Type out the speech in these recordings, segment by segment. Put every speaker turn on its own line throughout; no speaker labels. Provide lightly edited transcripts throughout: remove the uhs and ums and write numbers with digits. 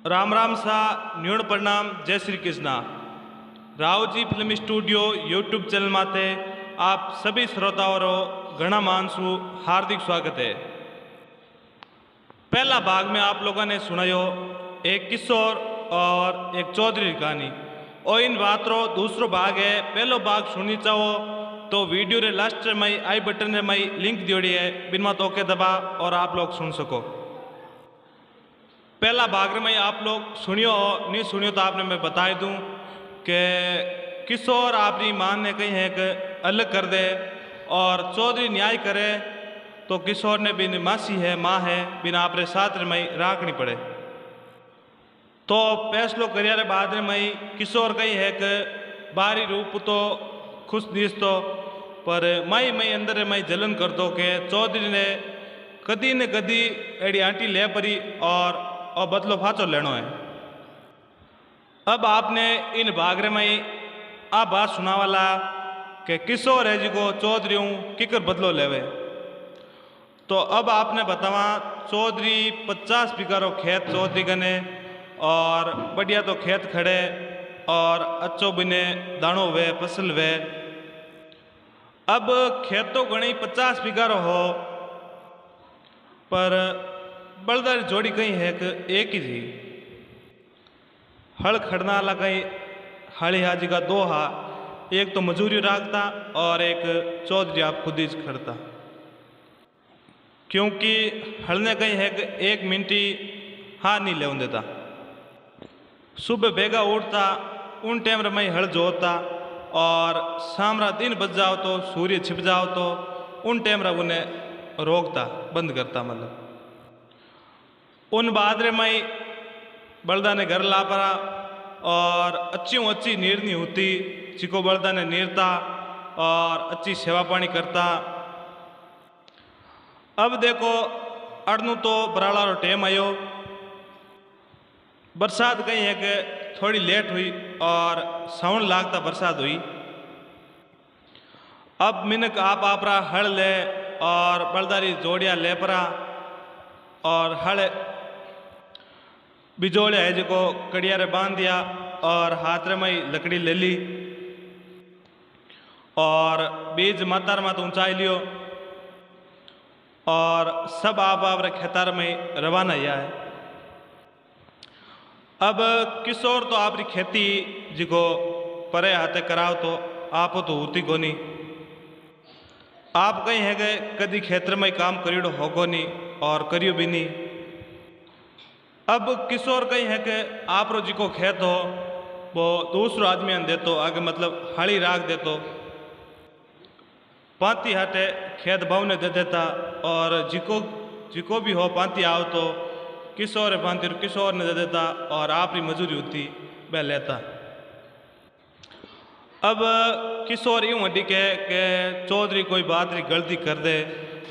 राम राम सा न्यूण प्रणाम जय Shri Krishna. Rao ji film studio YouTube channel माते आप सभी श्रोताओं रो घना मानसु हार्दिक स्वागत है। पहला भाग में आप लोगों ने सुनायो एक किशोर और एक चौधरी की कहानी, और इन बात रो दूसरो भाग है। पहलो भाग सुनी चाहो तो वीडियो रे लास्ट में आई बटन में लिंक दियोड़ी है, बिनमा तो के दबा और आप लोग सुन सको। पहला भाग में आप लोग सुनियो, नहीं सुनियो तो आपने मैं बता दूं कि किशोर अपनी मां ने कही है कि अलग कर दे और चौधरी न्याय करे तो किशोर ने बिन मासी है माँ है बिना आपरे साथ में राखनी पड़े। तो फैसलो करिया बाद में किशोर कही है कि बाहरी रूप तो खुश दिस तो पर मई अंदर मई जलन कर दो कि चौधरी ने कदी न कदी एड़ी आंटी ले परी और बदलो फाचो लेनो है। अब आपने इन भागरे में आ बात सुना वाला कि किशोर है जिको चौधरी हूँ किकर बदलो लेवे। तो अब आपने बतावा चौधरी 50 बीघा रो खेत चौधरी गने और बढ़िया तो खेत खड़े और अच्छो बिने दाणो वे फसल वे। अब खेत तो गणी 50 बीघा रो हो पर बलदारी जोड़ी कहीं है कि एक ही थी। हल खड़ना वाला कहीं हाली हाजी का दो हा, एक तो मजूरी राखता और एक चौधरी आप खुद ही खड़ता, क्योंकि हलने कहीं है कि एक मिनटी हाँ नहीं ले देता। सुबह बेगा उठता उन टाइम में हल जोता और सामरा दिन बच जाओ तो सूर्य छिप जाओ तो उन टाइम उन्हें रोकता बंद करता। मतलब उन बादरे में बलदा ने घर ला पड़ा और अच्छी नीरनी होती चिको बलदा ने नीरता और अच्छी सेवा पानी करता। अब देखो अड़नू तो बराला रो टेम आयो, बरसात कहीं है कि थोड़ी लेट हुई और साउन लागता बरसात हुई। अब मिनक आप आपरा हल ले और बलदारी जोड़िया ले परा और हल बिजोड़े है जो कड़िया रे बांध दिया और हाथ रे में लकड़ी ले ली और बीज मातार मात ऊंचाई लियो और सब आप रे खेतार में रवाना किया है। अब किशोर तो आपरी खेती जिको परे हाथे कराओ तो आप तो होती को नहीं। आप कहीं है कि कदी क्षेत्र में काम करियो होगो नहीं और करियो भी नहीं। अब किशोर कहीं है कि आप रो जिको खेत हो वो दूसरो आदमी दे तो आगे, मतलब हाड़ी राख दे तो पांती हाटे खेत भाव ने दे देता और जिको भी हो पांती आओ तो किशोर पांती किशोर ने दे देता और आपरी मजूरी होती वह लेता। अब किशोर यूँ हड्डी के चौधरी कोई बात री गलती कर दे,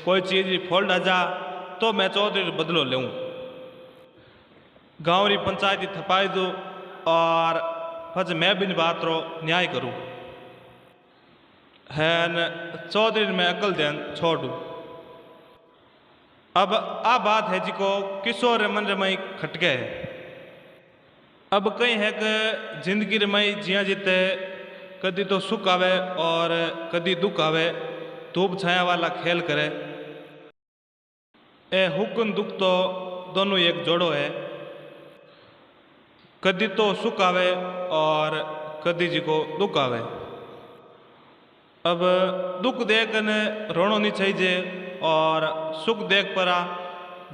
कोई चीज़ फोल्ड आ जा तो मैं चौधरी बदलो लूँ, गाँव री पंचायती थपाई दूँ और फज मैं बिन बात रो न्याय करूँ है न चौधरी में अकल देन छोड़ दूँ। अब आ बात है जिको किशोर मन रे मई खटके है। अब कहीं है कि जिंदगी रे मई जिया जीते कदी तो सुख आवे और कदी दुख आवे, धूप छाया वाला खेल करे। ए हुक्म दुख तो दोनों एक जोड़ो है, कदी तो सुख आवे और कदी जी को दुख आवे। अब दुख देख रोनो नहीं चाहिए और सुख देख पर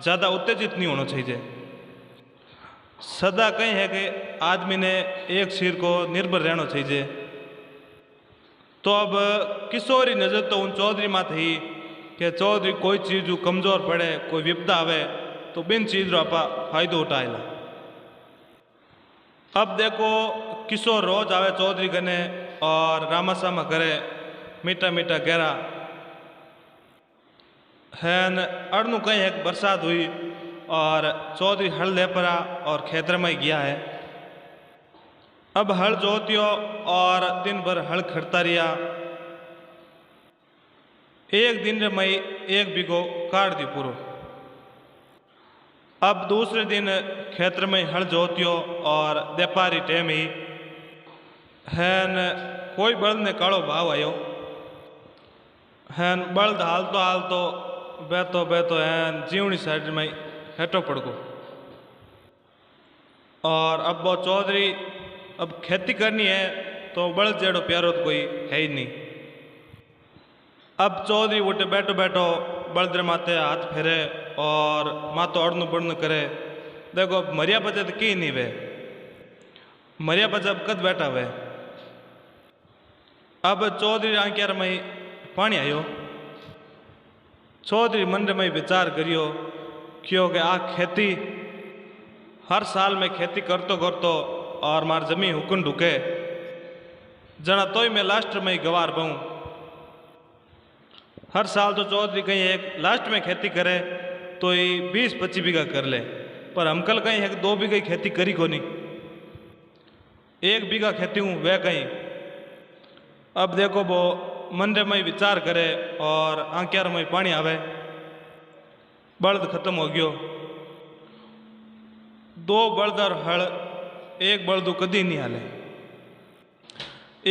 ज़्यादा उत्तेजित नहीं होना चाहिए। सदा कहीं है कि आदमी ने एक सिर को निर्भर रहना चाहिए। तो अब किशोरी नज़र तो उन चौधरी मात ही कि चौधरी कोई चीज़ जो कमज़ोर पड़े, कोई विपदा आवे तो बिन चीज़ रो आपा फायदो उठाएला। अब देखो किशोर रोज आवे चौधरी गने और रामासामा करे मीठा मीठा गहरा है न। अड़नू कहीं एक बरसात हुई और चौधरी हल ले पड़ा और खेतर में गया है। अब हल जोतियो और दिन भर हल खड़ता रहा। एक दिन में एक बीघो काट दी पूरो। अब दूसरे दिन खेत्र में हल जोतियो और व्यापारी टेम ही हैन कोई बल्द ने काड़ो भाव आयो। हैन बल्द हालतो हालतो बेतो बेतो हैन जीवनी साइड में हेठो पड़ गो। और अब वो चौधरी अब खेती करनी है तो बल्द जेड़ो प्यारो तो कोई है ही नहीं। अब चौधरी उठे बैठो बैठो बल्द माथे हाथ फेरे और मातो अड़न बड़न करे। देखो मरिया बचे तो की नहीं वे, मरिया बचे अब कद बैठा वे। अब चौधरी आंक्यार में पानी आयो। चौधरी मन में विचार करियो क्यों कि आ खेती हर साल में खेती करतो करतो और मार जमीन हुकन ढुके जना तोय मैं लास्ट में गवार पाऊँ। हर साल तो चौधरी कहीं एक लास्ट में खेती करे तो ये 20-25 बीघा कर ले, पर हम कल कहीं 1-2 बीघा खेती करी को नहीं, 1 बीघा खेती हूँ वह कहीं। अब देखो वो मन में विचार करे और आंक्यार में पानी आवे। बल्द खत्म हो गयो। 2 बल्द और हल, 1 बल्द कदी नहीं हाले।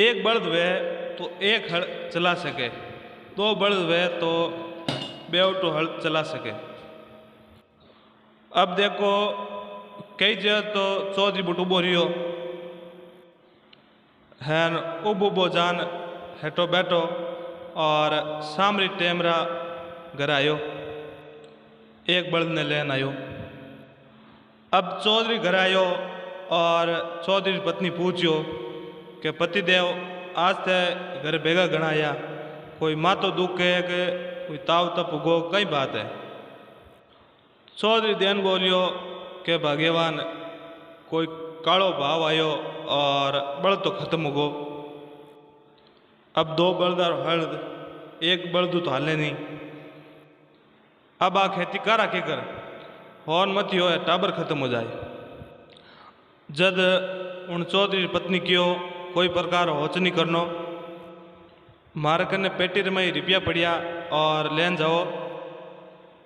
1 बल्द वे तो 1 हल चला सके, 2 बल्द वे तो बेवटो हल चला सके। अब देखो कई जगह तो चौधरी बुट उबो रियो हैन उबो जान हेठो बैठो और सामरी टेमरा घर आयो। 1 बल्द ने लेन आयो। अब चौधरी घर आयो और चौधरी पत्नी पूछियो कि पतिदेव आज ते घर भेगा घना आया, कोई मातो दुख है कि कोई ताव तप उगो कई बात है। चौधरी देन बोलियो कि भाग्यवान कोई कालो भाव आयो और बल्द तो खत्म उगो। अब 2 बल्द और हल्द, 1 बल्द तो हाले नहीं। अब आ खेती करा के कर हॉर्न मत हो टाबर खत्म हो जाए। जद उन चौधरी पत्नी कियो कोई प्रकार होच नहीं करनो, मारे कने पेटी में रुपया पड़िया और लेन जाओ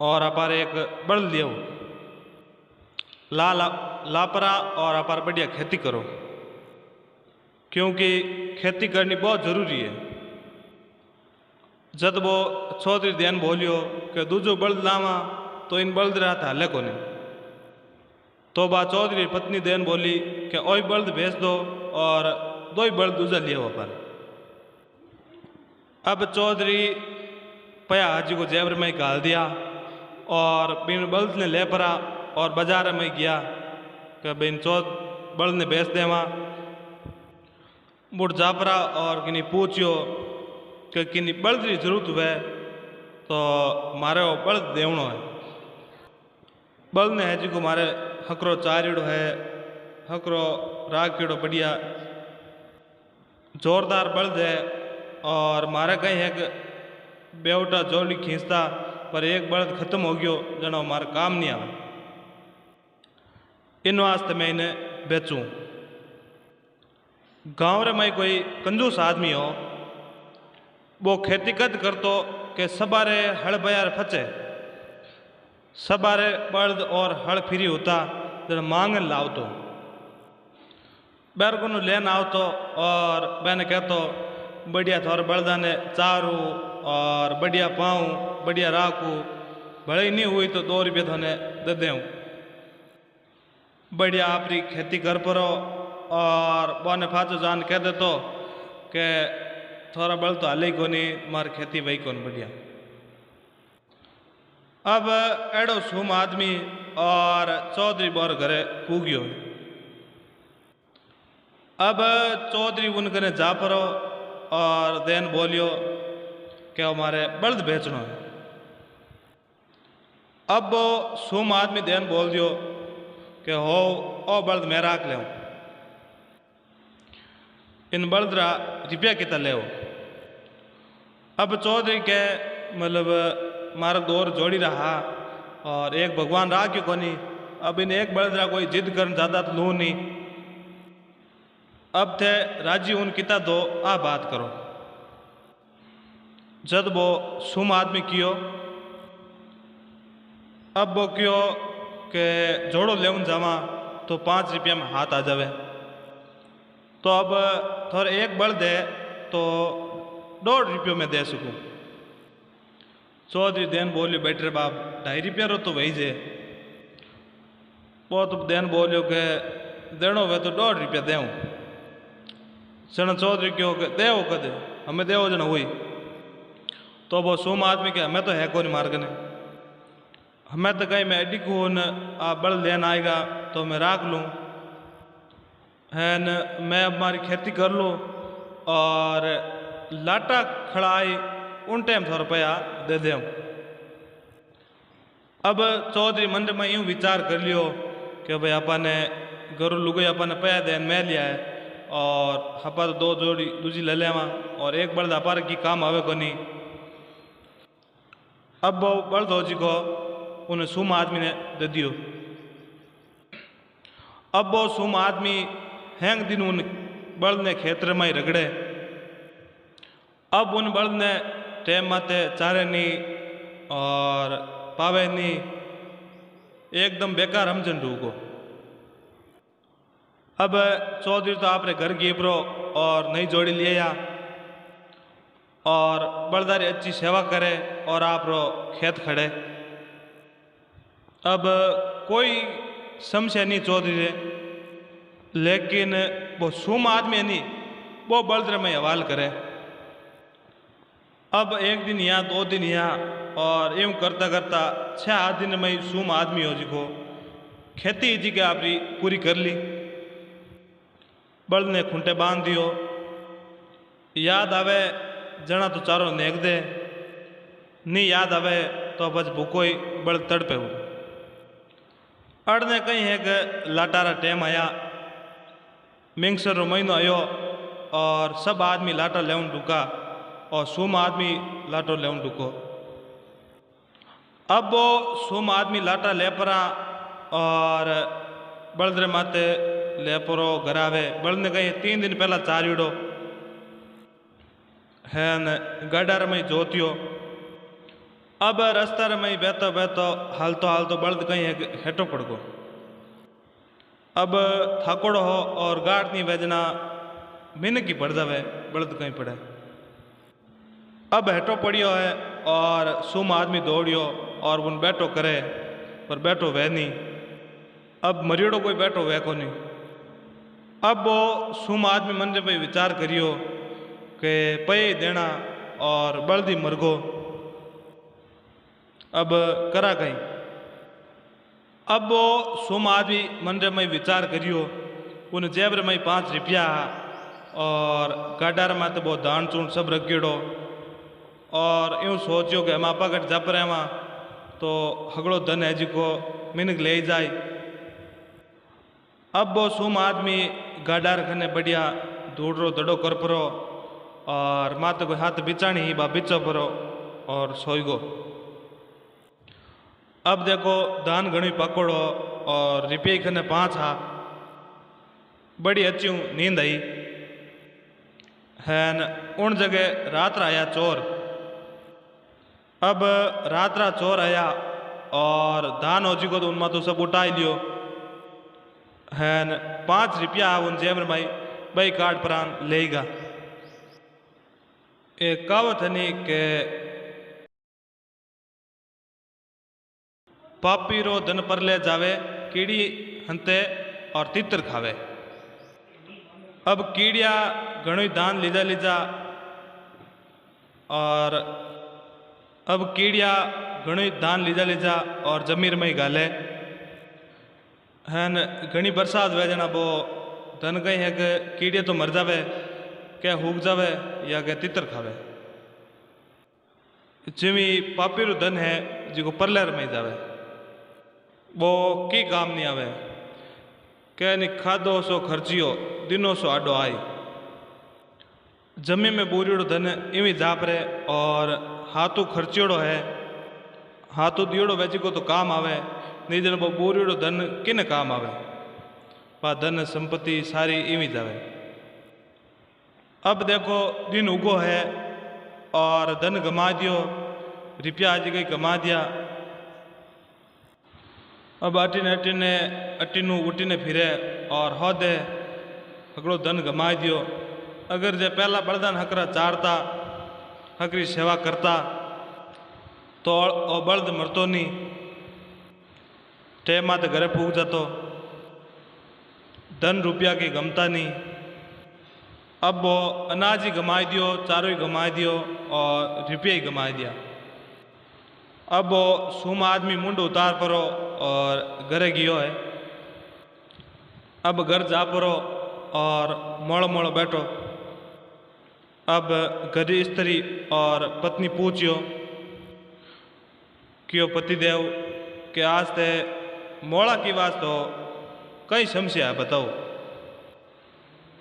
और अपार एक बल्द लियो लापरा और अपार बढ़िया खेती करो, क्योंकि खेती करनी बहुत जरूरी है। जब वो चौधरी ध्यान बोलियो कि दूजो बल्द लावा तो इन बल्द रहता हाले को नहीं, तो बा चौधरी पत्नी देन बोली कि ओई बल्द भेज दो और 2 बल्द दूजा लिए पर। अब चौधरी पया हाजी को जेवर में गाल दिया और बिन बल्द ने ले पड़ा और बाजार में गया कि बिन बल्द ने बेच देवा। बुढ़ जा पड़ा और किन्हीं पूछियो कि किन्हीं बल्द की जरूरत हुए तो मारे वो बल्द देवनो है। बल्द ने है जी को मारे हकरो चारिड़ो है, हकरो रागड़ो बढ़िया जोरदार बल्द है और मारे कहीं है कि बेवटा जोड़ी खींचता, पर 1 बल्द खत्म हो गयो जनो मारे काम नहीं आवे। इन वास्ते मैं इन्हें बेचूं। गांव रे में कोई कंजूस आदमी हो वो खेती कद करतो कि सबारे हल बयार फचे, सबारे बल्द और हल फिरी होता जन मांग लावतो, बैर को लेन आवतो और मैंने कहतो बढ़िया थोर बल्दा ने चारू और बढ़िया पाऊँ बढ़िया राखू, भले ही नहीं हुई तो 2 रुपये थोने दे दूँ। बढ़िया आपरी खेती कर परो और बोने फाचो जान कह दे तो कि थोड़ा बल तो हाले को नहीं, मार खेती वही कौन बढ़िया। अब एड़ो सूम आदमी और चौधरी बोर घरे पूगियो। अब चौधरी उनकने जा परो और देन बोलियो कि हमारे बल्द बेचनो है। अब वो सूम आदमी देन बोल दियो कि हो ओ बल्द मैं राख ले, इन बल्द रा रुपया कितना ले। अब चौधरी के मतलब मार्ग 2 जोड़ी रहा और एक भगवान रहा क्यों कोनी। अब इन 1 बल्द रा कोई जिद कर ज़्यादा तो लूँ नहीं। अब थे राजी उन किता दो आ बात करो। जब वो सुम आदमी कियो, अब वो क्यों कि जोड़ो लेवन जावा तो 5 रुपया में हाथ आ जावे। तो अब थोड़े एक बल्द है तो 1.5 रुपये में दे सकूँ। चौधरी देन बोलियो बैठे बाप 2.5 रुपया रो तो वही जे। वो तो देन बोलियो के देनो वे तो 1.5 रुपया देव। सण चौधरी क्यों के देव कदे हमें देव जन हुई। तो वो सोम आदमी के हमें तो है कौन मार्ग ने, हमें तो कहीं मैं एडी को आप बल लेन आएगा तो मैं राख लूँ है न, मैं अब हमारी खेती कर लूँ और लाटा खड़ाई उन टाइम 100 रुपया दे दें। अब चौधरी मन में यूँ विचार कर लियो कि भाई अपन ने गरु लुगई अपन पया देन मैं लिया है और हपा तो 2 जोड़ी दूजी ले लेवा और एक बल्द अपार की काम आवे को नहीं। अब वो बल्द हो जी को उन्हें सुम आदमी ने दे दियो। अब वो सुम आदमी हैंग दिन उन बल्द ने खेतर में ही रगड़े। अब उन बल्द ने टेम माते चारे नहीं और पावे नहीं, एकदम बेकार हमजन ढूको। अब चौधरी तो आपने घर गिपरो और नई जोड़ी लिए या और बलदारी अच्छी सेवा करे और आप रो खेत खड़े। अब कोई समस्या नहीं चौधरी रे, लेकिन वो सुम आदमी नहीं वो बलदर में हवाल करे। अब एक दिन यहाँ 2 दिन यहाँ और यूँ करता करता 6-8 दिन में सुम आदमी हो जी को खेती जी के आपरी पूरी कर ली। बल्द ने खूंटे बांध दियो। याद आवे जना तो चारों नेक दे, नहीं याद आवे तो बस भूको ही बल्द तड़पे हो। अड़ने कहीं है कि लाटारा टेम आया, मिंगसर रो महीनो आयो और सब आदमी लाटा लेवन ढुका और सुम आदमी लाटो लेवन ढुको। अब वो सुम आदमी लाटा ले परा और बल्द रे माते ले परो घर आवे। बल्द ने कहीं 3 दिन पहला चारियो है न गाडा में जोतियो। अब रास्ता में बहतो बहतो हालतो बल्द कहीं हेठो पड़ गो। अब थाकोड़ो हो और गाट नहीं वेजना मिन की पड़ जावे, बल्द कहीं पड़े। अब हेठो पड़ियो है और सुम आदमी दौड़ियो और उन बैठो करे पर बैठो वह नहीं। अब मरियोड़ो कोई बैठो वह को नहीं। अब वो सुम आदमी मन में विचार करियो कि पे देना और बल्दी मरगो। अब करा कहीं। अब वो सुम आदमी मन में विचार करियो उन जेबर में 5 रुपया और गाडार में तो बहुत दान चून सब रखियो और यूँ सोचियो कि हम आपा गट जप रहे वहाँ तो हगड़ो धन है जी को मिनक ले जाए। अब वो सुम आदमी गाडार खने बढ़िया दूड़ो दड़ो कर परो और माते को हाथ बिचाणी ही बा बिचो परो और सोई गो। अब देखो दान घणी पकड़ो और रुपये खने 5 हा। बड़ी अच्छी नींद आई है न। उन जगह रात आया चोर। अब रात चोर आया और दान हो जी को तो उनमें तो सब उठाई लियो है न। 5 रुपया उन जेबर माई भाई कार्ड प्राण लेगा। एक कहावत है नहीं के पापी रो धन पर ले जावे कीड़ी हंते और तितर खावे। अब कीड़िया घणो दान लीजा और अब कीड़िया घणो दान लीजा और जमीर में ही गाले है न। घनी बरसात वे जना वो धन कहीं है कि कीड़िया तो मर जावे क्या हुक जावे या क्या तितर खावे। जिमी पापी रो धन है जिको परलेर में जावे वो की काम नहीं आवे। क्या नहीं खादो सो खर्चियो दिनों सो आडो आई। जमी में बोरियोड़ो धन इवी जाप रहे और हाथों खर्चियोड़ो है हाथों दियोड़ो वैसी को तो काम आवे नहीं जन वो बोरियोड़ो धन किन काम आवे। वह धन संपत्ति सारी इवी जावे। अब देखो दिन उगो है और धन गमा दियो, रुपया आज गई गमा दिया। अब अटीनू उठीने फिरे और होदे हकड़ो धन गमाई दियो। अगर जे पहला बलदान हकरा चारता हकरी सेवा करता तो ओ बल्द मरतो नहीं, टेम तो घरे पूग जातो, धन रुपया की गमता नहीं। अब वो अनाज ही गमाई दियो, चारों ही गमाई दियो और रुपया ही गमाई दिया। अब वो सूम आदमी मुंड उतार परो और घरे गियो है। अब घर जा परो और मोड़ो मोड़ो बैठो। अब घरी स्त्री और पत्नी पूछियो कि पतिदेव के आज ते मोड़ा की बात तो कई समस्या है, बताओ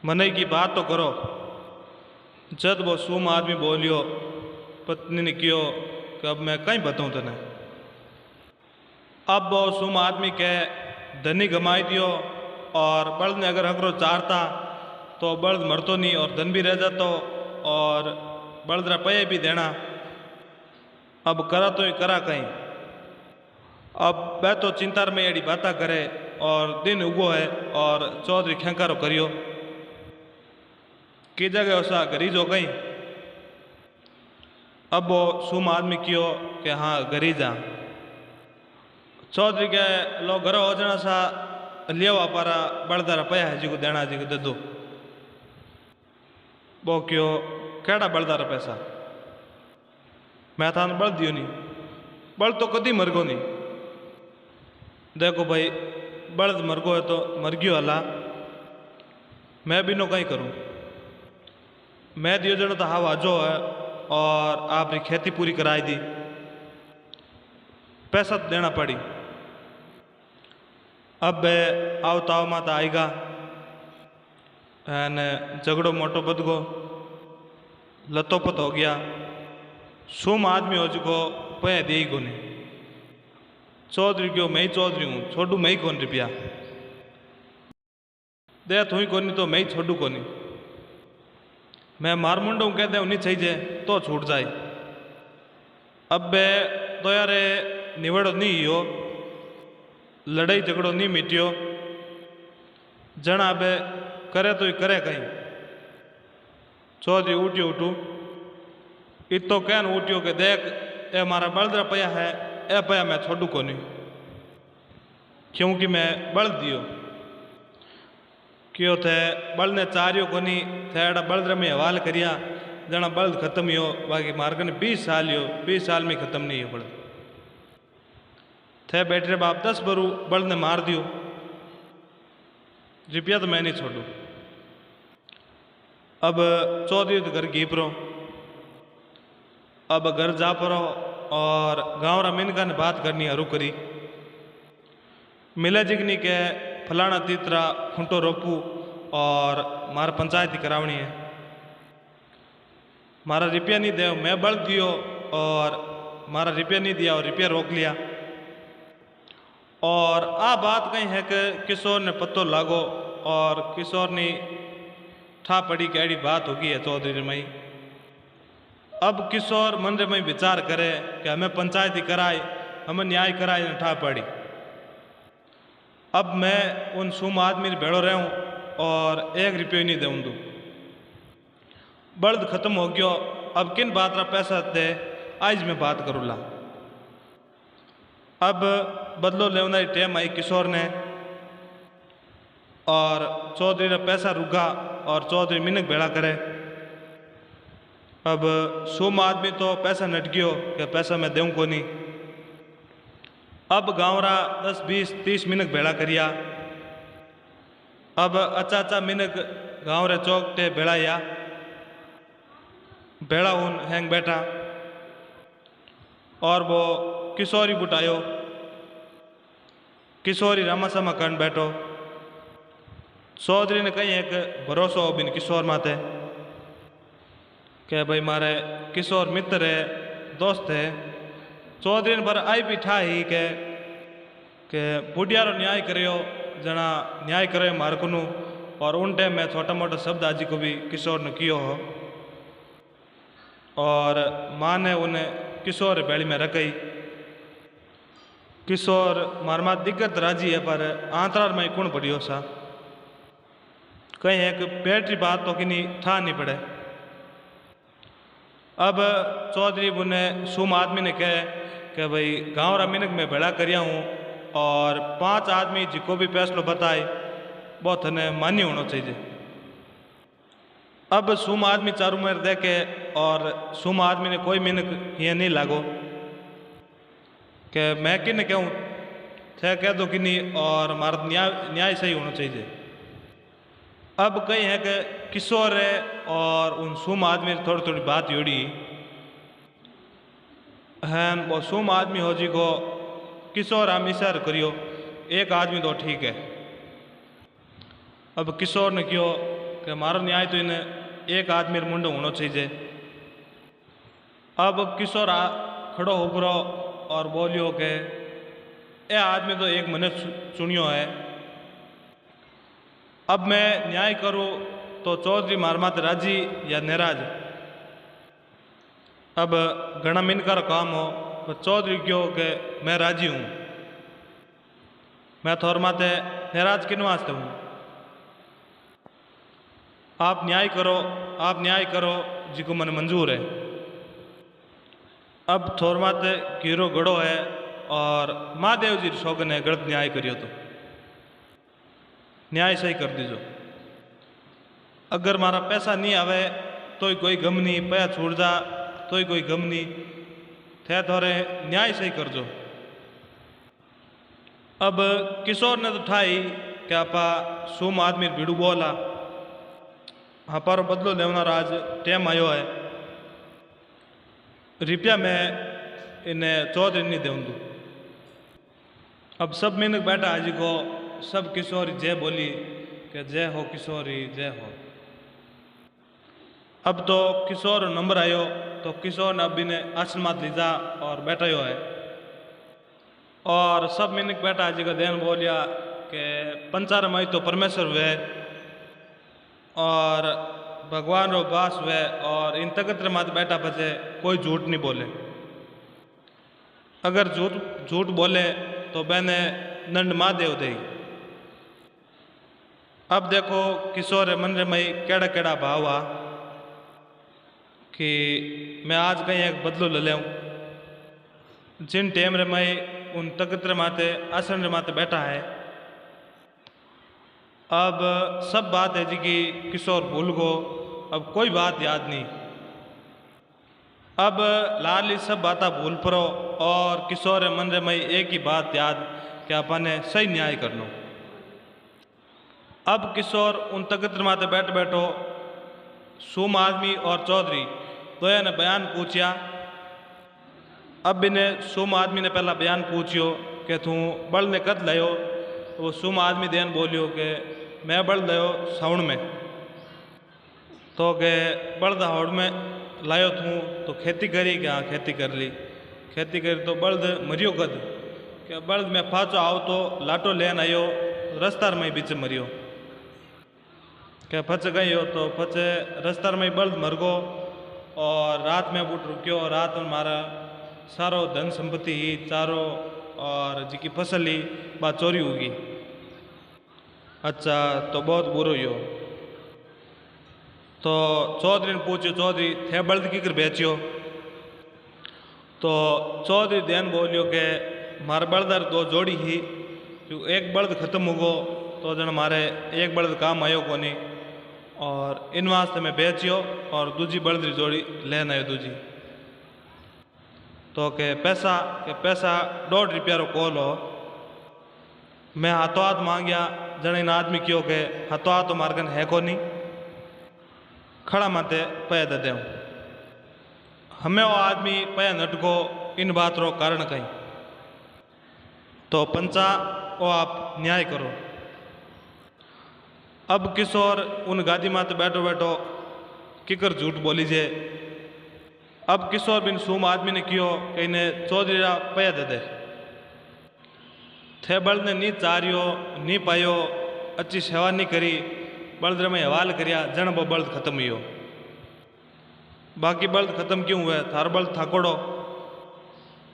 मने की बात तो करो। जब वो सूम आदमी बोलियो, पत्नी ने कियो कि अब मैं कहीं बताऊँ तने। अब वो सूम आदमी के धनी गमाई दियो और बल्द ने अगर हकरो चारता तो बल्द मरतो नहीं और धन भी रह जातो और बल्द रा पैसे भी देना। अब करा तो ही करा कहीं। अब वह तो चिंतार में एड़ी बाता करे और दिन उगो है और चौधरी खेंकारो करियो कि जगह उसा गरीज हो गई। अब वो सूम आदमी कियो कि हाँ गरीजा। चौधरी के लोग घर हो जाना सा लियो पारा बड़दारा पया है जी को देना जी को दे दो। वो क्यों केड़ा बड़दारा पैसा मैं थाने बल दियो नहीं, बल तो कदी मरगो नहीं। देखो भाई बल्द मरगो है तो मर गयो हला, मैं भी नो कहीं करूं। मैं दियो जनो तो हाँ वाजो है और आपकी खेती पूरी कराई दी, पैसा तो देना पड़ी। अब आवताव माता आएगा एन झगड़ो मोटो बद गो, लतोपत हो गया। सूम आदमी हो चुको पे दे को नहीं। चौधरी क्यों मैं ही चौधरी हूँ, छोड़ू मैं ही कौन रुपया दे तू ही कोनी तो मैं ही छोड़ू कोनी। मैं मार मुंडो कहते हैं उन्हीं चाहिए तो छूट जाए। अब तो यार निवड़ो नहीं हो, लड़ाई झगड़ो नहीं मिटियो। जना बे करे तो ही करे कहीं। चौधरी उठियो उठू इतो कहन उठियो के देख ए मारा बलदरा पया है, ए पया मैं छोड़ू कोनी क्योंकि मैं बल दियो क्यों थे बल ने चारियो कोनी थेड़ा बलदरा में हवाल करिया। जना बल्द खत्म ही हो बाकी मार्ग ने 20 साल हो, 20 साल में खत्म नहीं हो बल्द थे बैठे बाप 10 बरू बल्द ने मार दियो। रुपया तो मैं नहीं छोड़ू। अब चौधरी तो घर घीपरो, अब घर जा परो और गाँव रा मिनका ने बात करनी हरू करी। मिले जिगनी के फलाना तीतरा खुंटो रोपू और मारा पंचायत ही करावनी है। मारा रुपया नहीं दे, मैं बल दियो और मारा रुपया नहीं दिया और रुपया रोक लिया। और आ बात कहीं है कि किशोर ने पत्तो लागो और किशोर ने ठा पड़ी कि ऐडी बात होगी है चौधरी मई। अब किशोर मन रे मई विचार करे कि हमें पंचायत ही कराए, हमें न्याय कराए ठा पड़ी। अब मैं उन सूम आदमी भेड़ो रहूं और 1 रुपये नहीं देऊं दू। बल्द खत्म हो गयो, अब किन बात रा पैसा दे आज मैं बात करूला। अब बदलो लेना टाइम आई किशोर ने और चौधरी रा पैसा रुका और चौधरी मिनक भेड़ा करे। अब सूम आदमी तो पैसा नट गयो कि पैसा मैं देऊं को नहीं। अब गाँव रा 10 20 30 मिनक भेड़ा करिया। अब अच्छा मिनक गाँव रे चौक ते भेड़ाया भेड़ा उन हैंग बैठा और वो किशोरी बुटायो। किशोरी रामासामा कन बैठो। चौधरी ने कही एक भरोसो हो बिन किशोर माते के भाई मारे किशोर मित्र है, दोस्त है। चौधरी ने पर आई भी ठा ही के बुढ़ियारो न्याय करियो, जना न्याय करे मार्कनू। और उन टाइम में छोटा मोटा शब्द आजी को भी किशोर ने कियो हो और माँ ने उन्हें किशोर बैली में रखी। किशोर मारमा दिक्कत राजी है पर आंतरार में कौन पड़ियो सा कहीं एक पेट की बात तो कि नहीं ठा नहीं पड़े। अब चौधरी बुने सुम आदमी ने कहे कि भाई गाँव रा मिनक में भेड़ा करिया हूँ और 5 आदमी जिको भी फैसलो बताए वो थने मान्य होना चाहिए। अब सुम आदमी चारू मेर देखे और सुम आदमी ने कोई मिनक ये नहीं लागो कि मैं किन कहूँ थे कह दो कि नहीं और हमारा न्याय सही होना चाहिए। अब कहीं है कि किशोर है और उन सुम आदमी ने थोड़ी थोड़ी बात जोड़ी है वो सुम आदमी हो जी को किशोर हम इशार करियो एक आदमी तो ठीक है। अब किशोर ने कहो कि हमारा न्याय तो इन्हें एक आदमी मुंडो होना चाहिए। अब किशोर खड़ो उभरो और बोलियो कि ए आदमी तो एक मने सुनियो है। अब मैं न्याय करूँ तो चौधरी मारमात राजी या नाराज। अब घना मिनकर काम हो तो चौधरी क्यों कि मैं राजी हूँ मैं थोर माते नाराज किन वास्ते हूँ। आप न्याय करो जिको मन मंजूर है। अब थोर माते कीरो गड़ो है और महादेव जी शोक ने गलत न्याय करियो तो न्याय सही कर दीजो। अगर मारा पैसा नहीं आवे तो कोई गम नहीं पैसा छूट जा तो कोई गम नहीं थे थोड़े न्याय सही कर जो। अब किशोर ने तो ठाई कि आपा सुम आदमी भीड़ू बोला हाँ पर बदलो लेवना राज टाइम आयो है रुपया मैं इन्हें चौधरी नहीं देऊँ दूँ। अब सब मिनक बैठा आज को सब किशोरी जय बोली कि जय हो किशोरी जय हो। अब तो किशोर नंबर आयो तो किशोर ने अभी ने आश्रमात लीजा और बैठायो है और सब मिनक बैठा आज का ध्यान बोलिया कि पंचार मई तो परमेश्वर वे और भगवान रो बास वे और इन तकत्र मात बैठा पचे कोई झूठ नहीं बोले। अगर झूठ बोले तो मैंने नंद महादेव दे। अब देखो किशोर मन रे मई केड़ा केड़ा भाव आ कि मैं आज कहीं एक बदलो ले लेऊँ। जिन टाइम रे मई उन तकत्र माते आसन रे माते बैठा है अब सब बात है जी कि किशोर भूल गो अब कोई बात याद नहीं। अब लाली सब बातें भूल पड़ो और किशोर मन रे मई एक ही बात याद कि अपन ने सही न्याय करनो। अब किशोर उन तकत्र माते बैठो सुम आदमी और चौधरी दोया ने बयान पूछया। अब इन्हें सुम आदमी ने पहला बयान पूछियो कि तू बल ने कद लियो। वो सुम आदमी देन बोलियो कि मैं बल लियो साउण में तो के बल्द हाउड़ में लायो थूँ तो खेती करी क्या हाँ खेती कर ली। खेती करी तो बल्द मरियो कद क्या बल्द में फाचो आओ तो लाटो लेन आयो रस्तार में बीच मरियो क्या फच गई हो तो फचे रस्तार में बल्द मर गो और रात में बूट रुकियो। रात में मारा सारो धन संपत्ति ही चारो और जिकी फसल ही बात चोरी होगी। अच्छा तो बहुत बुरो ही हो। तो चौधरी ने पूछो चौधरी थे बल्द की कर बेचियो। तो चौधरी ध्यान बोलियो के मारे बल्दर दो जोड़ी ही जो एक बल्द खत्म हो गो तो जन मारे एक बल्द काम आयो को नहीं और इन वास्ते मैं बेचियो और दूजी बल्द री जोड़ी लेन आयो दूजी। तो के पैसा 1.5 रुपया रो कॉल हो। मैं हाथों हाथ मांगया जन इन आदमी क्यों के हाथों हाथ तो मार्गन है को नहीं खड़ा माते पै दे दूँ। हमें वो आदमी पै नटको इन बात रो कारण कहीं तो पंचा वो आप न्याय करो। अब किशोर उन गादी माते बैठो किकर झूठ बोली जे। अब किशोर बिन सूम आदमी ने कियो कि इन्हें चौधरी रा पै दे थे बल्द ने नी चारियो नी पायो अच्छी सेवा नहीं करी बल्द में हवाल करिया जन वो बल्द खत्म हुई। बाकी बल्द खत्म क्यों हुए थार बल्द थाकोड़ो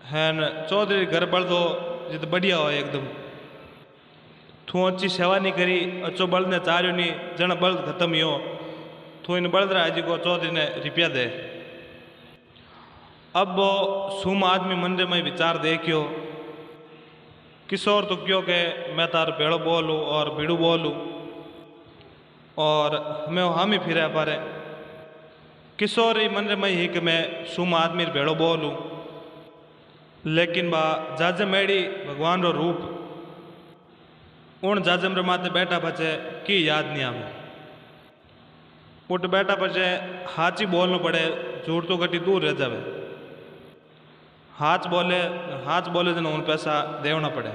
है न चौधरी घर बल्द हो जित बढ़िया हो एकदम। थू अच्छी सेवा नहीं करी, अच्छो बल्द ने चार्यो नहीं, जन बल्द खत्म ही हो, थू इन बल्द राजी को चौधरी ने रुपया दे। अब वो सूम आदमी मन में विचार देखियो, किशोर तो क्यों के मैं तार भेड़ो बोलूँ और भीड़ू बोलूँ और मैं हम ही फिर पारे। किशोर ही मन में ही कि मैं सूम आदमी भेड़ो बोलूँ, लेकिन बा जाजम मेड़ी भगवान रो रूप उन जाजम रे माते बैठा बचे की याद नहीं आवे। उठ बैठा बचे हाची बोलना पड़े, झूठ तो घटी दूर रह जावे। हाथ बोले जन उन पैसा देवना पड़े।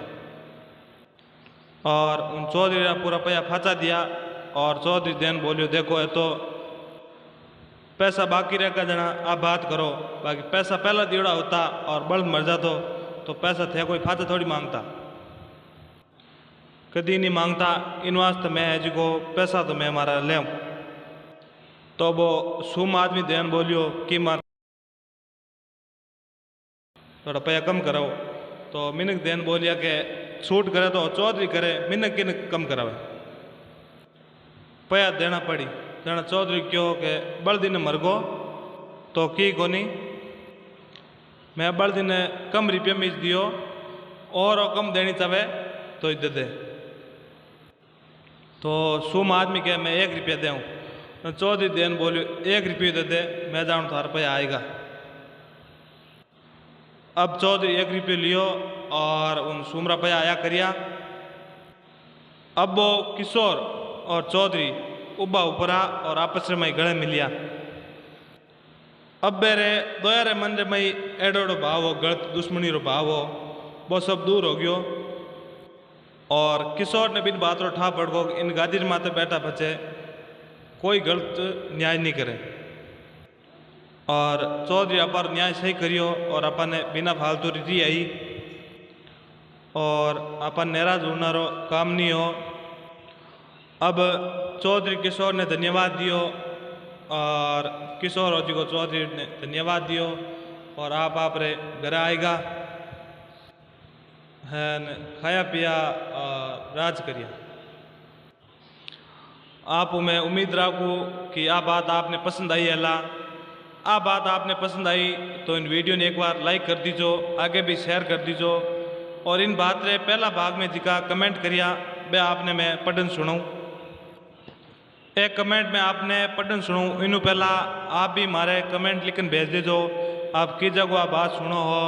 और उन चौधरी ने पूरा पैसा फाचा दिया और चौधरी देन बोलियो देखो है तो पैसा बाकी रहकर जना आप बात करो, बाकी पैसा पहला दियोड़ा होता और बल्द मर जातो तो पैसा थे कोई फाचा थोड़ी मांगता, कदी नहीं मांगता। इन वास्ते मैं जी को पैसा तो मैं हमारा ले। तो वो सूम आदमी देन बोलियो कि मार थोड़ा पैसा कम कराओ। तो मिनक देन बोलिया के छूट करे तो चौधरी करे, मिनक किन कम करावे। पैसा देना पड़ी, जना चौधरी क्यों के बल्दी ने मरगो तो की कोनी, मैं बल्दी ने कम रुपये में दियो और कम देनी चाहे तो दे दे। तो सूम आदमी के मैं 1 रुपया दूँ, चौधरी देन बोलियो 1 रुपये दे दे, मैं जानू थारा पैसा आएगा। अब चौधरी 1 रुपये लियो और उन सूमरा पैसा आया करिया। अब वो किशोर और चौधरी उबा उपरा और आपस में गले मिलिया। अब बेरे दोयारे मन में एडो भाव हो, गलत दुश्मनी रो भाव हो, वो सब दूर हो गयो। और किशोर ने भी बात रो ठा पड़ गो, इन गादी माते बैठा बचे कोई गलत न्याय नहीं करे। और चौधरी अपर न्याय सही करियो और अपन ने बिना फालतू रीति आई और अपन नेरा जुड़ना रो काम नहीं हो। अब चौधरी किशोर ने धन्यवाद दियो और किशोर जी को चौधरी ने धन्यवाद दियो और आप रे घर आएगा है खाया पिया और राज करिया। आप मैं उम्मीद रखूँ कि आ बात आपने पसंद आई है। आ बात आपने पसंद आई तो इन वीडियो ने एक बार लाइक कर दीजो, आगे भी शेयर कर दीजो। और इन बात रे पहला भाग में जिका कमेंट करिया वे आपने मैं पढ़न सुनाऊँ। एक कमेंट में आपने पढ़न सुनाऊँ, इनू पहला आप भी मारे कमेंट लिखन भेज दीजो आप की जगह बात सुनो हो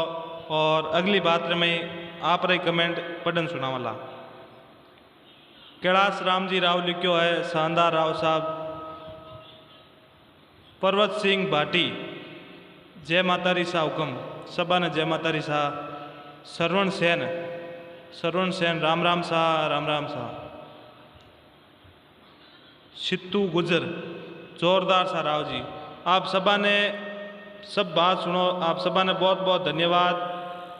और अगली बात रे मैं आप रही कमेंट पढ़न सुना वाला। कैलाश राम जी राव लिखो है, शानदार राव साहब। पर्वत सिंह भाटी जय माता री सा हुक्म, सबा ने जय माता री सा। सरवण सेन राम राम सा, राम राम सा। सित्तू गुजर जोरदार सा राव जी। आप सबा ने सब बात सुनो, आप सबा ने बहुत बहुत धन्यवाद।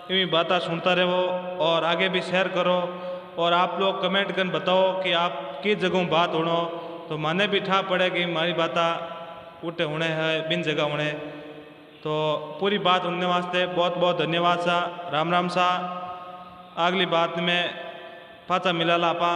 इन्हीं बातें सुनता रहो और आगे भी शेयर करो। और आप लोग कमेंट कर बताओ कि आप किस जगह बात होनो तो माने भी ठा पड़े कि हमारी बातें उठे होने हैं बिन जगह होने। तो पूरी बात सुनने वास्ते बहुत बहुत धन्यवाद सा, राम राम सा। अगली बात में पाचा मिला ला आपा।